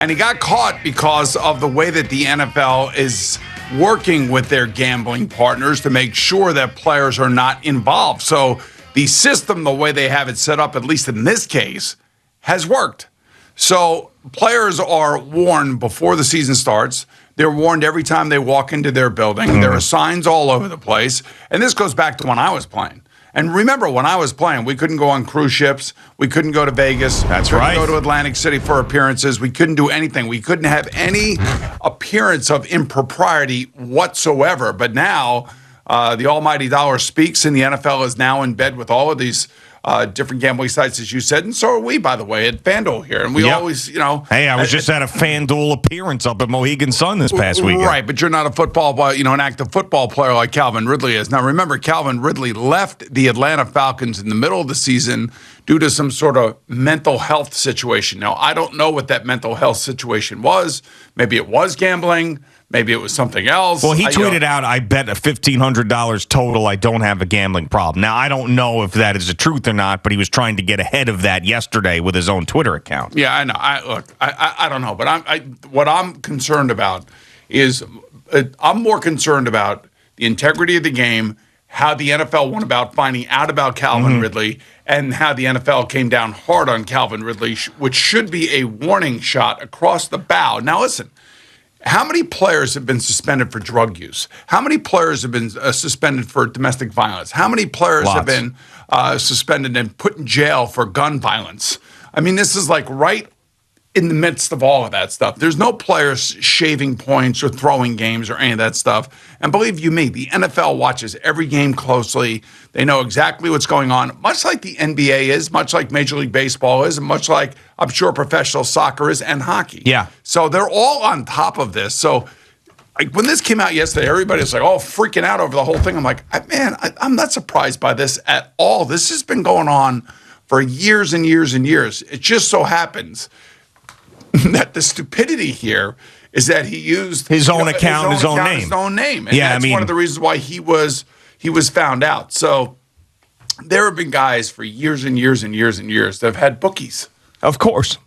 And he got caught because of the way that the NFL is working with their gambling partners to make sure that players are not involved. So the system, the way they have it set up, at least in this case, has worked. So players are warned before the season starts. They're warned every time they walk into their building. There are signs all over the place. And this goes back to when I was playing. And remember, when I was playing, we couldn't go on cruise ships. We couldn't go to Vegas. That's right. right. We couldn't go to Atlantic City for appearances. We couldn't do anything. We couldn't have any appearance of impropriety whatsoever. But now, the almighty dollar speaks, and the NFL is now in bed with all of these different gambling sites, as you said, and so are we, by the way, at FanDuel here. And we always, Hey, I was just at a FanDuel appearance up at Mohegan Sun this past weekend. Right, but you're not a football, an active football player like Calvin Ridley is. Now, remember, Calvin Ridley left the Atlanta Falcons in the middle of the season due to some sort of mental health situation. Now, I don't know what that mental health situation was. Maybe it was gambling. Maybe it was something else. Well, he tweeted out, I bet $1,500 total I don't have a gambling problem. Now, I don't know if that is the truth or not, but he was trying to get ahead of that yesterday with his own Twitter account. Yeah, I know. I don't know. But what I'm concerned about is I'm more concerned about the integrity of the game, how the NFL went about finding out about Calvin Ridley, and how the NFL came down hard on Calvin Ridley, which should be a warning shot across the bow. Now, listen. How many players have been suspended for drug use? How many players have been suspended for domestic violence? How many players have been suspended and put in jail for gun violence? I mean, this is like right in the midst of all of that stuff. There's no players shaving points or throwing games or any of that stuff. And believe you me, the NFL watches every game closely. They know exactly what's going on, much like the NBA is, much like Major League Baseball is, and much like I'm sure professional soccer is and hockey. Yeah. So they're all on top of this. So when this came out yesterday, everybody was like, oh, freaking out over the whole thing. I'm like, I'm not surprised by this at all. This has been going on for years and years and years. It just so happens that the stupidity here is that he used his own account, his own name. And that's one of the reasons why he was found out. So there have been guys for years and years and years and years that have had bookies. Of course.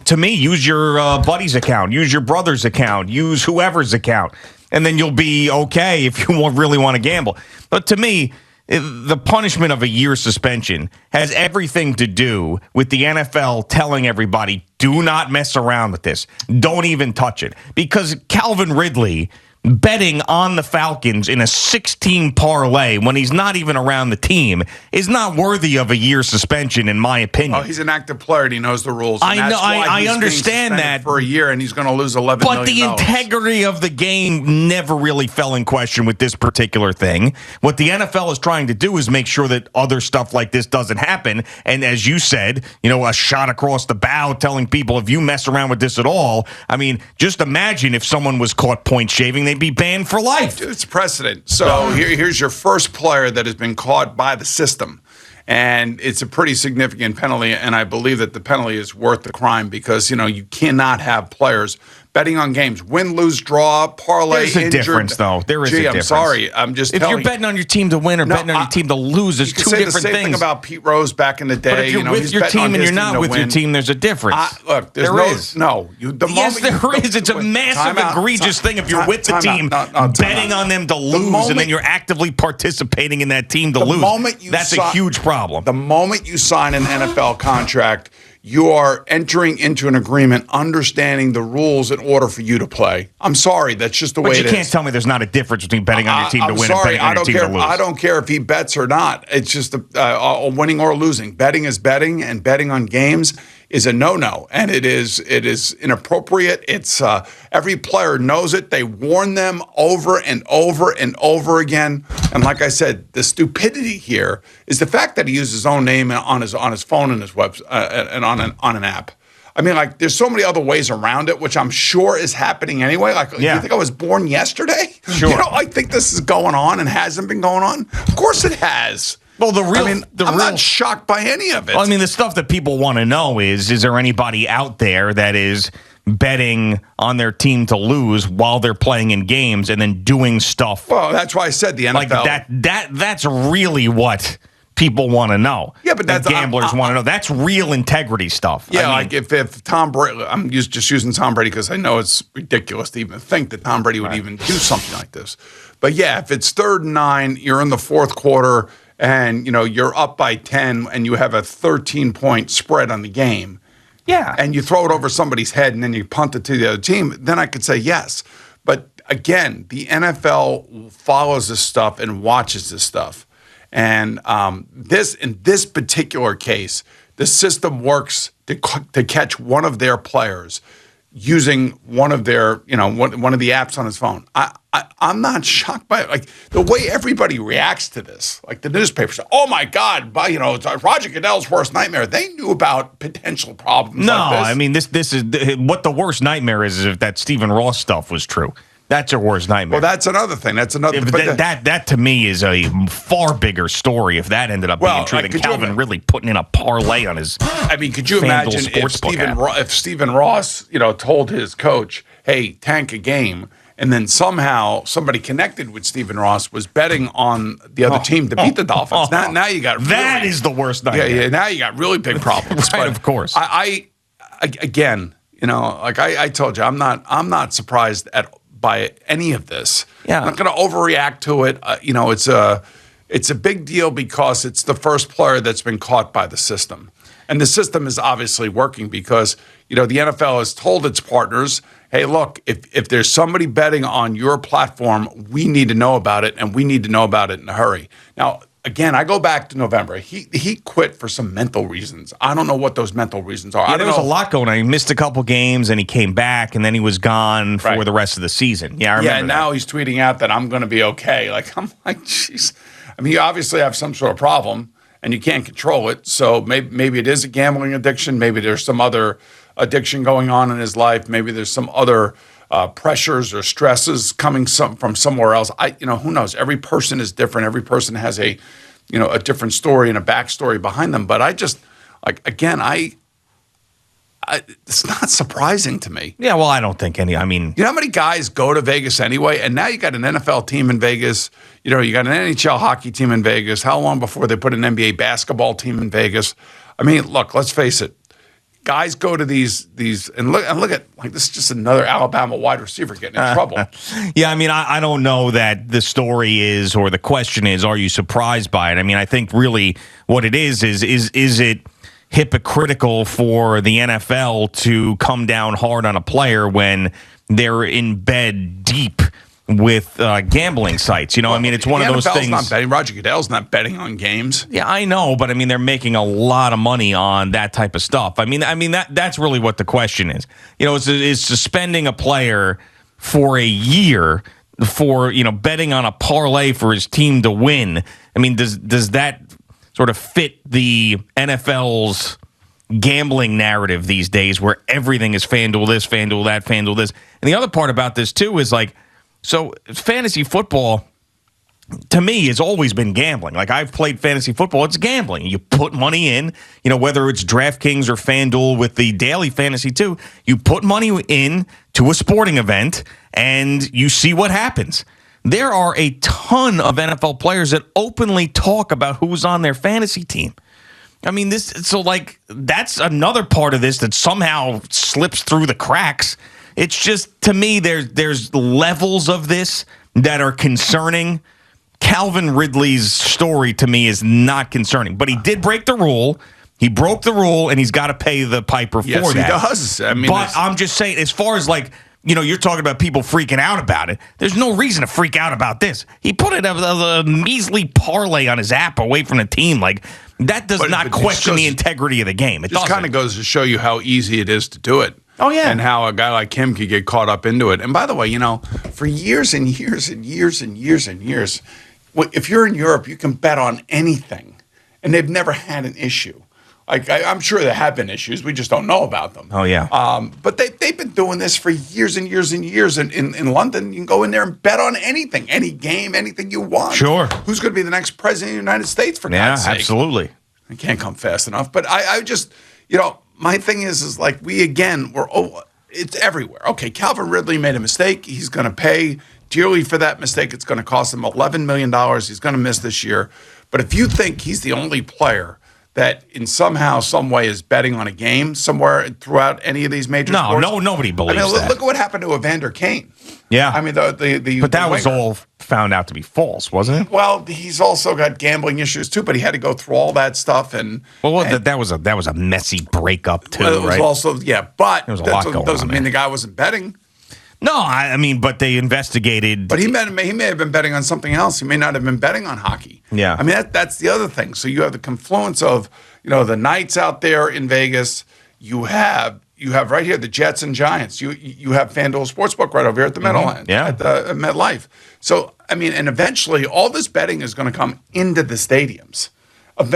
To me, use your buddy's account, use your brother's account, use whoever's account, and then you'll be okay if you really want to gamble. But to me, the punishment of a year suspension has everything to do with the NFL telling everybody, do not mess around with this. Don't even touch it. Because Calvin Ridley betting on the Falcons in a 16 parlay when he's not even around the team is not worthy of a year suspension, in my opinion. Oh, he's an active player and he knows the rules. I know. I understand that for a year, and he's going to lose $11 million. But the integrity of the game never really fell in question with this particular thing. What the NFL is trying to do is make sure that other stuff like this doesn't happen. And as you said, a shot across the bow telling people, if you mess around with this at all, I mean, just imagine if someone was caught point shaving, they'd be banned for life. It's precedent. So here's your first player that has been caught by the system. And it's a pretty significant penalty, and I believe that the penalty is worth the crime because, you cannot have players betting on games. Win, lose, draw, parlay, There's a difference, though. There is a difference. I'm sorry. I'm just telling you. If you're betting on your team to win or betting on your team to lose, there's two different things. You can say the same thing about Pete Rose back in the day. But if you're with your team and you're not with your team, there's a difference. Look, there is. Yes, there is. It's a massive, egregious thing if you're with the team betting on them to lose and then you're actively participating in that team to lose. That's a huge problem. The moment you sign an NFL contract, you are entering into an agreement, understanding the rules in order for you to play. I'm sorry, that's just the way it is. But you can't tell me there's not a difference between betting on your team to win and betting on your team to lose. I don't care if he bets or not. It's just winning or losing. Betting is betting, and betting on games is a no-no, and it is inappropriate. It's every player knows it. They warn them over and over and over again. And like I said, the stupidity here is the fact that he used his own name on his phone and his website and on an app. I mean, like, there's so many other ways around it, which I'm sure is happening anyway. Like, you think I was born yesterday? Sure. I think this is going on and hasn't been going on. Of course it has. Well, I'm not shocked by any of it. Well, I mean, the stuff that people want to know is there anybody out there that is betting on their team to lose while they're playing in games and then doing stuff? Well, that's why I said the NFL. Like that's really what people want to know. Yeah, but that's gamblers want to know. That's real integrity stuff. Yeah, I mean, like if Tom Brady, I'm just using Tom Brady because I know it's ridiculous to even think that Tom Brady would even do something like this. But yeah, if it's 3rd and 9, you're in the fourth quarter, and you're up by 10, and you have a 13-point spread on the game. Yeah, and you throw it over somebody's head, and then you punt it to the other team. Then I could say yes. But again, the NFL follows this stuff and watches this stuff. And in this particular case, the system works to catch one of their players using one of their, one of the apps on his phone. I'm not shocked by it. Like the way everybody reacts to this, like the newspapers, oh my God, it's Roger Goodell's worst nightmare. They knew about potential problems. No, like this. I mean this is what the worst nightmare is if that Stephen Ross stuff was true. That's your worst nightmare. Well, that's another thing. That's another. That to me is a far bigger story if that ended up being true than Calvin Ridley putting in a parlay on his. I mean, could you imagine if Stephen Ross, told his coach, "Hey, tank a game," and then somehow somebody connected with Stephen Ross was betting on the other team to beat the Dolphins. Now you got that is the worst nightmare. Yeah. Now you got really big problems. Right, of course. I again, like I told you, I'm not surprised by any of this. Yeah. I'm not going to overreact to it. It's a big deal because it's the first player that's been caught by the system. And the system is obviously working because, the NFL has told its partners, hey, look, if there's somebody betting on your platform, we need to know about it, and we need to know about it in a hurry. Now, again, I go back to November. He quit for some mental reasons. I don't know what those mental reasons are. Yeah, there was a lot going on. He missed a couple games, and he came back, and then he was gone for the rest of the season. Yeah, I remember. Yeah, and now he's tweeting out that I'm going to be okay. I'm like, jeez. I mean, you obviously have some sort of problem, and you can't control it. So maybe it is a gambling addiction. Maybe there's some other addiction going on in his life. Maybe there's some other pressures or stresses coming from somewhere else. Who knows? Every person is different. Every person has a different story and a backstory behind them. But I just, it's not surprising to me. Yeah, well, I don't think any. I mean, you know how many guys go to Vegas anyway? And now you got an NFL team in Vegas. You got an NHL hockey team in Vegas. How long before they put an NBA basketball team in Vegas? I mean, look, let's face it. Guys go to these and look at this is just another Alabama wide receiver getting in trouble. Yeah, I mean, I don't know that the story is or the question is, are you surprised by it? I mean, I think really what it is it hypocritical for the NFL to come down hard on a player when they're in bed deep with gambling sites? I mean, it's one of those things. Not betting. Roger Goodell's not betting on games. Yeah, I know, but I mean, they're making a lot of money on that type of stuff. I mean that's really what the question is. Is suspending a player for a year for betting on a parlay for his team to win. I mean, does that sort of fit the NFL's gambling narrative these days, where everything is FanDuel this, FanDuel that, FanDuel this? And the other part about this too is so fantasy football, to me, has always been gambling. Like, I've played fantasy football. It's gambling. You put money in, whether it's DraftKings or FanDuel with the daily fantasy too, you put money in to a sporting event and you see what happens. There are a ton of NFL players that openly talk about who's on their fantasy team. I mean, that's another part of this that somehow slips through the cracks. It's just, to me, there's levels of this that are concerning. Calvin Ridley's story, to me, is not concerning. But he did break the rule. He broke the rule, and he's got to pay the piper for that. Yes, he does. I mean, but I'm just saying, as far as you're talking about people freaking out about it. There's no reason to freak out about this. He put a measly parlay on his app away from the team. That does not question the integrity of the game. It just kind of goes to show you how easy it is to do it. Oh, yeah. And how a guy like him could get caught up into it. And by the way, for years and years and years and years and years, if you're in Europe, you can bet on anything. And they've never had an issue. I'm sure there have been issues. We just don't know about them. Oh, yeah. But they've been doing this for years and years and years. And in London, you can go in there and bet on anything, any game, anything you want. Sure. Who's going to be the next president of the United States, for God's sake? Yeah, absolutely. I can't come fast enough. But I just, my thing is it's everywhere. Okay, Calvin Ridley made a mistake. He's going to pay dearly for that mistake. It's going to cost him $11 million. He's going to miss this year. But if you think he's the only player that in somehow, some way is betting on a game somewhere throughout any of these major sports. No, nobody believes that. Look at what happened to Evander Kane. Yeah. I mean, but that was all found out to be false, wasn't it? Well, he's also got gambling issues too, but he had to go through all that stuff. That was a messy breakup too, it was right? Also, yeah, but there was a lot going on. Doesn't mean the guy wasn't betting. No, I mean, but they investigated. But he may have been betting on something else. He may not have been betting on hockey. Yeah. I mean, that's the other thing. So you have the confluence of, the Knights out there in Vegas. You have right here the Jets and Giants. You have FanDuel Sportsbook right over here at the Meadowlands, at the MetLife. So, I mean, and eventually all this betting is going to come into the stadiums. Of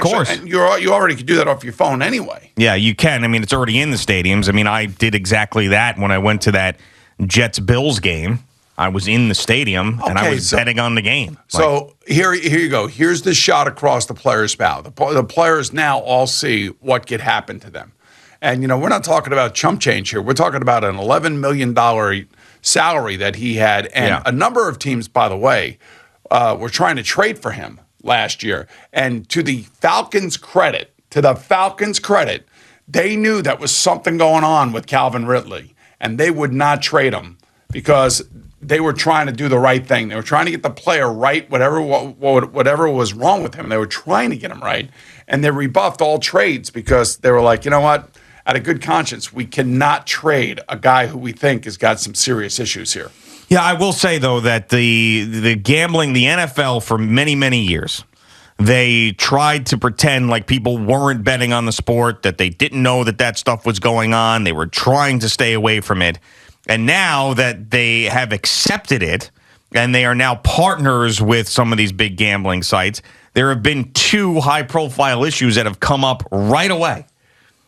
course. And you already could do that off your phone anyway. Yeah, you can. I mean, it's already in the stadiums. I mean, I did exactly that when I went to that Jets-Bills game. I was in the stadium, and I was betting on the game. So here you go. Here's the shot across the player's bow. The players now all see what could happen to them. And, we're not talking about chump change here. We're talking about an $11 million salary that he had. And a number of teams, by the way, were trying to trade for him last year. And to the Falcons' credit, they knew that was something going on with Calvin Ridley. And they would not trade him because they were trying to do the right thing. They were trying to get the player right, whatever was wrong with him. They were trying to get him right. And they rebuffed all trades because they were like, you know what? Out of good conscience, we cannot trade a guy who we think has got some serious issues here. Yeah, I will say, though, that the gambling, the NFL, for many, many years, they tried to pretend like people weren't betting on the sport, that they didn't know that stuff was going on. They were trying to stay away from it. And now that they have accepted it and they are now partners with some of these big gambling sites, there have been two high-profile issues that have come up right away.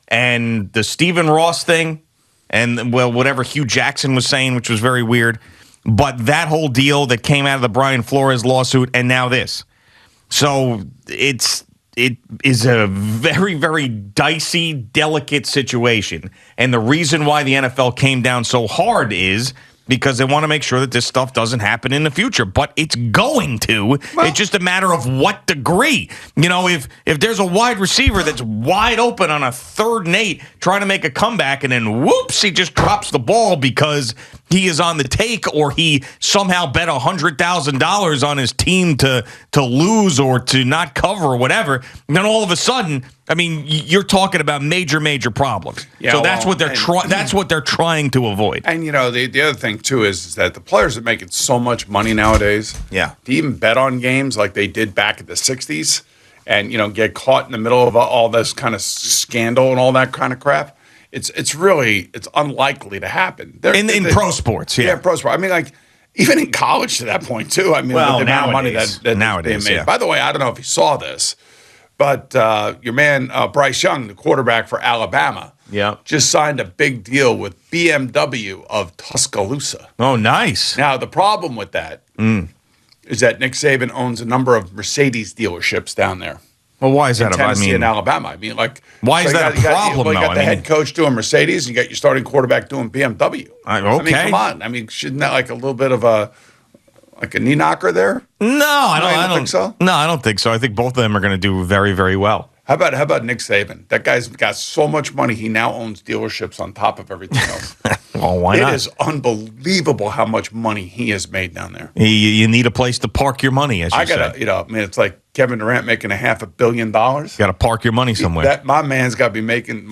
And the Stephen Ross thing and, whatever Hugh Jackson was saying, which was very weird. But that whole deal that came out of the Brian Flores lawsuit and now this. So it is a very, very dicey, delicate situation. And the reason why the NFL came down so hard is because they want to make sure that this stuff doesn't happen in the future. But it's going to. Well, it's just a matter of what degree. If there's a wide receiver that's wide open on a 3rd and 8 trying to make a comeback and then whoops, he just drops the ball because he is on the take or he somehow bet $100,000 on his team to lose or to not cover or whatever, and then all of a sudden, I mean, you're talking about major, major problems. Yeah, so that's what they're trying to avoid. And the other thing too is that the players are making so much money nowadays. Yeah, to even bet on games like they did back in the '60s, and get caught in the middle of all this kind of scandal and all that kind of crap. It's unlikely to happen. In pro sports, yeah. Yeah, pro sports. I mean, like, even in college to that point, too. I mean, with the amount of money that nowadays, they made. Yeah. By the way, I don't know if you saw this, but your man, Bryce Young, the quarterback for Alabama, just signed a big deal with BMW of Tuscaloosa. Oh, nice. Now, the problem with that is that Nick Saban owns a number of Mercedes dealerships down there. Well, why is that? Tennessee and Alabama. I mean, like, why is that a problem? You got the head coach doing Mercedes, and you got your starting quarterback doing BMW. Okay. I mean, come on. I mean, shouldn't that like a little bit of a knee knocker there? No, I don't think so. No, I don't think so. I think both of them are going to do very, very well. How about Nick Saban? That guy's got so much money, he now owns dealerships on top of everything else. Well, why not? It is unbelievable how much money he has made down there. You need a place to park your money, as you said. I mean, it's like Kevin Durant making $500 million. You got to park your money somewhere. My man's got to be making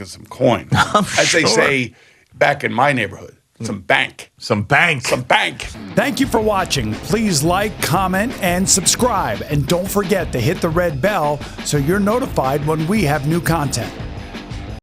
some coin. As they say back in my neighborhood. Some bank. Thank you for watching. Please like, comment, and subscribe. And don't forget to hit the red bell so you're notified when we have new content.